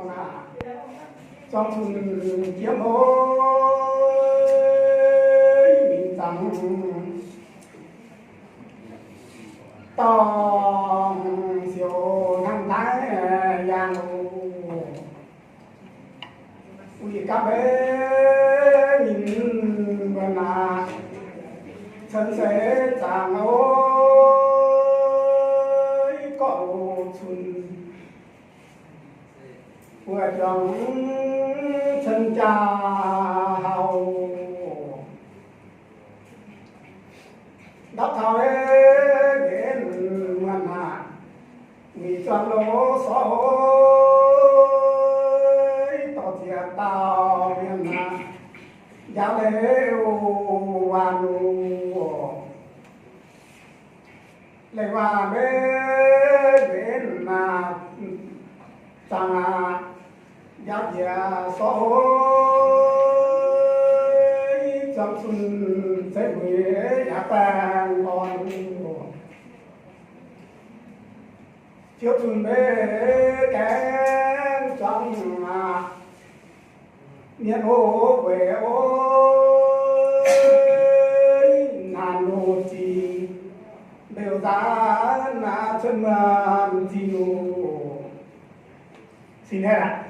là trong thùng kiếm ơi mình rằng to siêu năm thái giang ui các bé nhìn bên là thân sẽ chàng ơi cậu xuân vừa trong thân cha hầu đắp thao đến ngoan hạ vì cho lỗ xó tỏ thiệt tao miền hạ giá lễ hoàn lễ hòa bên là tăng giá giá xó trong xuân sẽ về nhà tàng còn chiếu xuân bê kén trong miền hồ về ôi ngàn hồ chi đều giá là chân màn chiều xin hết ạ.